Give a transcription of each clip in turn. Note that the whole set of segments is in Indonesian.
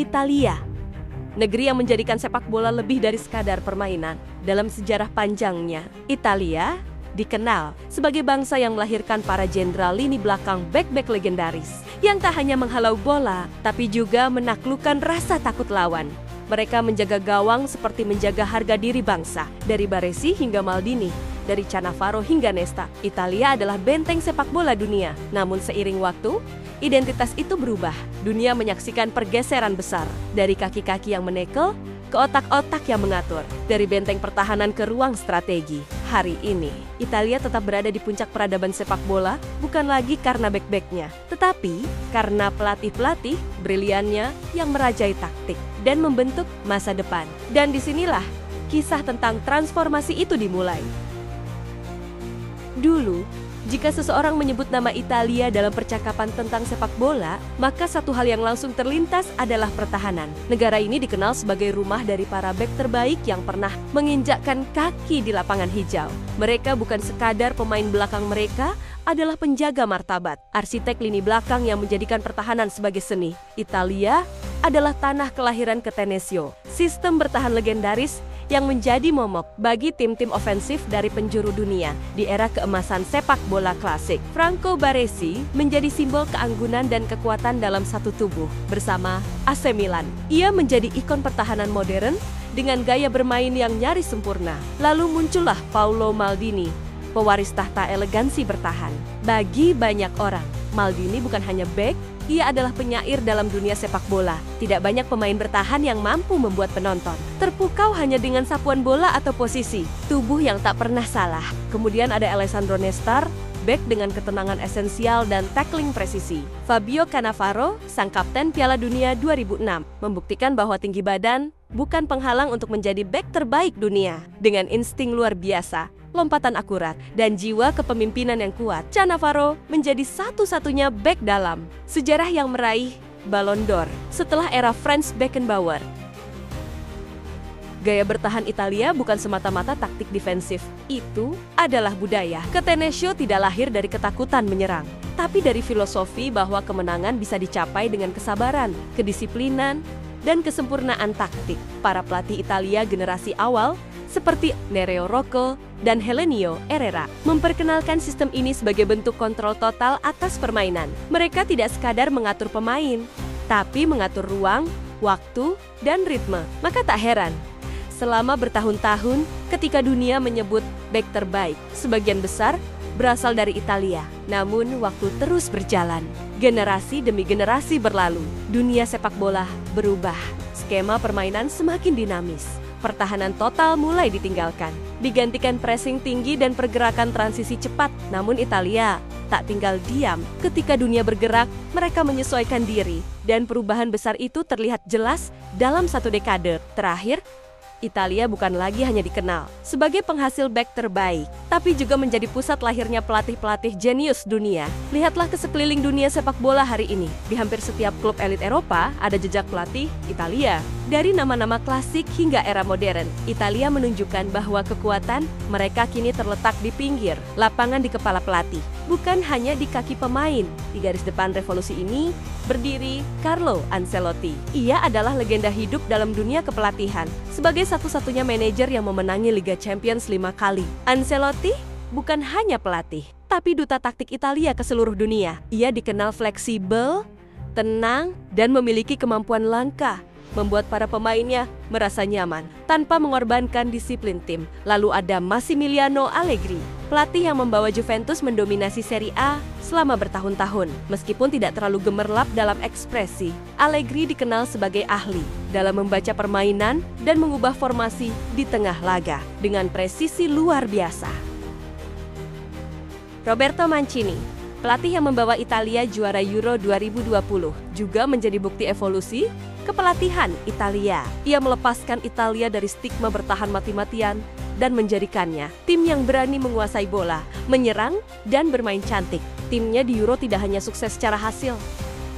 Italia, negeri yang menjadikan sepak bola lebih dari sekadar permainan. Dalam sejarah panjangnya, Italia dikenal sebagai bangsa yang melahirkan para jenderal lini belakang bek-bek legendaris yang tak hanya menghalau bola, tapi juga menaklukkan rasa takut lawan. Mereka menjaga gawang seperti menjaga harga diri bangsa. Dari Baresi hingga Maldini, dari Cannavaro hingga Nesta, Italia adalah benteng sepak bola dunia. Namun seiring waktu, identitas itu berubah. Dunia menyaksikan pergeseran besar. Dari kaki-kaki yang menekel, ke otak-otak yang mengatur. Dari benteng pertahanan ke ruang strategi. Hari ini, Italia tetap berada di puncak peradaban sepak bola, bukan lagi karena bek-beknya, tetapi karena pelatih-pelatih briliannya yang merajai taktik dan membentuk masa depan. Dan disinilah kisah tentang transformasi itu dimulai. Dulu, jika seseorang menyebut nama Italia dalam percakapan tentang sepak bola, maka satu hal yang langsung terlintas adalah pertahanan. Negara ini dikenal sebagai rumah dari para bek terbaik yang pernah menginjakkan kaki di lapangan hijau. Mereka bukan sekadar pemain belakang, mereka adalah penjaga martabat, arsitek lini belakang yang menjadikan pertahanan sebagai seni. Italia adalah tanah kelahiran Catenaccio, sistem bertahan legendaris yang menjadi momok bagi tim-tim ofensif dari penjuru dunia. Di era keemasan sepak bola klasik, Franco Baresi menjadi simbol keanggunan dan kekuatan dalam satu tubuh bersama AC Milan. Ia menjadi ikon pertahanan modern dengan gaya bermain yang nyaris sempurna. Lalu muncullah Paolo Maldini, pewaris tahta elegansi bertahan. Bagi banyak orang, Maldini bukan hanya bek, ia adalah penyair dalam dunia sepak bola. Tidak banyak pemain bertahan yang mampu membuat penonton terpukau hanya dengan sapuan bola atau posisi tubuh yang tak pernah salah. Kemudian ada Alessandro Nesta, bek dengan ketenangan esensial dan tackling presisi. Fabio Cannavaro, sang kapten Piala Dunia 2006, membuktikan bahwa tinggi badan bukan penghalang untuk menjadi bek terbaik dunia. Dengan insting luar biasa, lompatan akurat, dan jiwa kepemimpinan yang kuat, Cannavaro menjadi satu-satunya bek dalam sejarah yang meraih Ballon d'Or setelah era Franz Beckenbauer. Gaya bertahan Italia bukan semata-mata taktik defensif, itu adalah budaya. Catenaccio tidak lahir dari ketakutan menyerang, tapi dari filosofi bahwa kemenangan bisa dicapai dengan kesabaran, kedisiplinan, dan kesempurnaan taktik. Para pelatih Italia generasi awal seperti Nereo Rocco dan Helenio Herrera memperkenalkan sistem ini sebagai bentuk kontrol total atas permainan. Mereka tidak sekadar mengatur pemain, tapi mengatur ruang, waktu, dan ritme. Maka tak heran, selama bertahun-tahun ketika dunia menyebut bek terbaik, sebagian besar berasal dari Italia. Namun waktu terus berjalan, generasi demi generasi berlalu, dunia sepak bola berubah. Skema permainan semakin dinamis. Pertahanan total mulai ditinggalkan, digantikan pressing tinggi dan pergerakan transisi cepat. Namun Italia tak tinggal diam. Ketika dunia bergerak, mereka menyesuaikan diri. Dan perubahan besar itu terlihat jelas dalam satu dekade terakhir. Italia bukan lagi hanya dikenal sebagai penghasil bek terbaik, tapi juga menjadi pusat lahirnya pelatih-pelatih jenius dunia. Lihatlah ke sekeliling dunia sepak bola hari ini. Di hampir setiap klub elit Eropa ada jejak pelatih Italia. Dari nama-nama klasik hingga era modern, Italia menunjukkan bahwa kekuatan mereka kini terletak di pinggir lapangan, di kepala pelatih, bukan hanya di kaki pemain. Di garis depan revolusi ini berdiri Carlo Ancelotti. Ia adalah legenda hidup dalam dunia kepelatihan. Sebagai satu-satunya manajer yang memenangi Liga Champions 5 kali, Ancelotti bukan hanya pelatih, tapi duta taktik Italia ke seluruh dunia. Ia dikenal fleksibel, tenang, dan memiliki kemampuan langka membuat para pemainnya merasa nyaman tanpa mengorbankan disiplin tim. Lalu ada Massimiliano Allegri, pelatih yang membawa Juventus mendominasi Serie A selama bertahun-tahun. Meskipun tidak terlalu gemerlap dalam ekspresi, Allegri dikenal sebagai ahli dalam membaca permainan dan mengubah formasi di tengah laga dengan presisi luar biasa. Roberto Mancini, pelatih yang membawa Italia juara Euro 2020, juga menjadi bukti evolusi kepelatihan Italia. Ia melepaskan Italia dari stigma bertahan mati-matian dan menjadikannya tim yang berani menguasai bola, menyerang, dan bermain cantik. Timnya di Euro tidak hanya sukses secara hasil,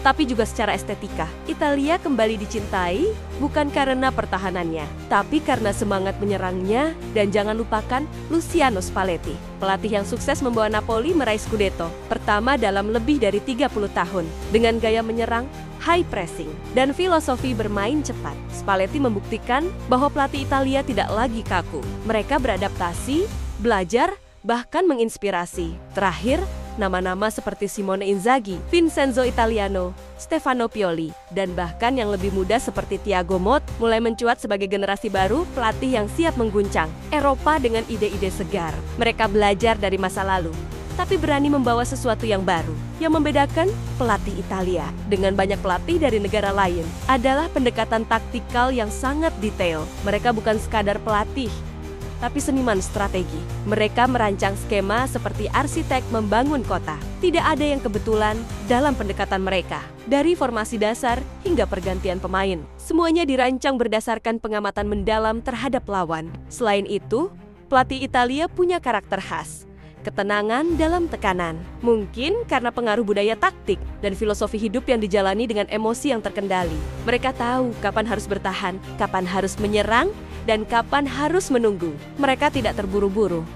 tapi juga secara estetika. Italia kembali dicintai bukan karena pertahanannya, tapi karena semangat menyerangnya. Dan jangan lupakan Luciano Spalletti, pelatih yang sukses membawa Napoli meraih Scudetto pertama dalam lebih dari 30 tahun. Dengan gaya menyerang, high pressing, dan filosofi bermain cepat, Spalletti membuktikan bahwa pelatih Italia tidak lagi kaku. Mereka beradaptasi, belajar, bahkan menginspirasi. Terakhir, nama-nama seperti Simone Inzaghi, Vincenzo Italiano, Stefano Pioli, dan bahkan yang lebih muda seperti Thiago Motta mulai mencuat sebagai generasi baru pelatih yang siap mengguncang Eropa dengan ide-ide segar. Mereka belajar dari masa lalu, tapi berani membawa sesuatu yang baru. Yang membedakan pelatih Italia dengan banyak pelatih dari negara lain adalah pendekatan taktikal yang sangat detail. Mereka bukan sekadar pelatih, tapi seniman strategi. Mereka merancang skema seperti arsitek membangun kota. Tidak ada yang kebetulan dalam pendekatan mereka. Dari formasi dasar hingga pergantian pemain, semuanya dirancang berdasarkan pengamatan mendalam terhadap lawan. Selain itu, pelatih Italia punya karakter khas. Ketenangan dalam tekanan. Mungkin karena pengaruh budaya taktik dan filosofi hidup yang dijalani dengan emosi yang terkendali. Mereka tahu kapan harus bertahan, kapan harus menyerang, dan kapan harus menunggu. Mereka tidak terburu-buru,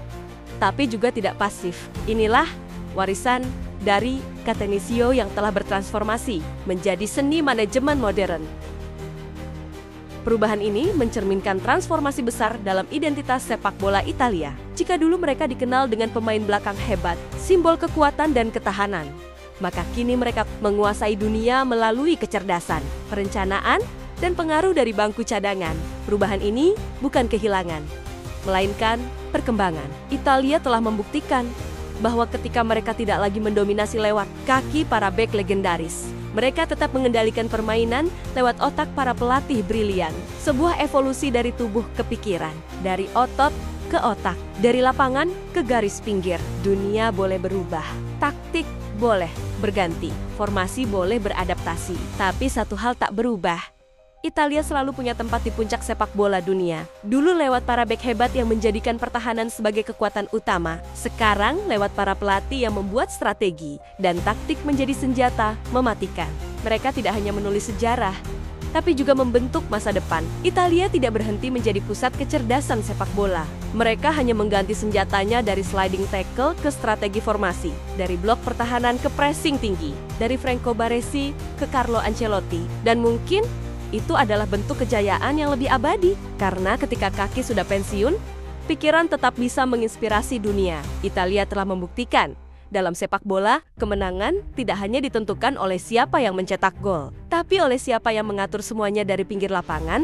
tapi juga tidak pasif. Inilah warisan dari Catenaccio yang telah bertransformasi menjadi seni manajemen modern. Perubahan ini mencerminkan transformasi besar dalam identitas sepak bola Italia. Jika dulu mereka dikenal dengan pemain belakang hebat, simbol kekuatan dan ketahanan, maka kini mereka menguasai dunia melalui kecerdasan, perencanaan, dan pengaruh dari bangku cadangan. Perubahan ini bukan kehilangan, melainkan perkembangan. Italia telah membuktikan bahwa ketika mereka tidak lagi mendominasi lewat kaki para bek legendaris, mereka tetap mengendalikan permainan lewat otak para pelatih brilian. Sebuah evolusi dari tubuh ke pikiran, dari otot ke otak, dari lapangan ke garis pinggir. Dunia boleh berubah, taktik boleh berganti, formasi boleh beradaptasi, tapi satu hal tak berubah. Italia selalu punya tempat di puncak sepak bola dunia. Dulu lewat para bek hebat yang menjadikan pertahanan sebagai kekuatan utama. Sekarang lewat para pelatih yang membuat strategi dan taktik menjadi senjata mematikan. Mereka tidak hanya menulis sejarah, tapi juga membentuk masa depan. Italia tidak berhenti menjadi pusat kecerdasan sepak bola. Mereka hanya mengganti senjatanya dari sliding tackle ke strategi formasi, dari blok pertahanan ke pressing tinggi, dari Franco Baresi ke Carlo Ancelotti, dan mungkin itu adalah bentuk kejayaan yang lebih abadi, karena ketika kaki sudah pensiun, pikiran tetap bisa menginspirasi dunia. Italia telah membuktikan, dalam sepak bola, kemenangan tidak hanya ditentukan oleh siapa yang mencetak gol, tapi oleh siapa yang mengatur semuanya dari pinggir lapangan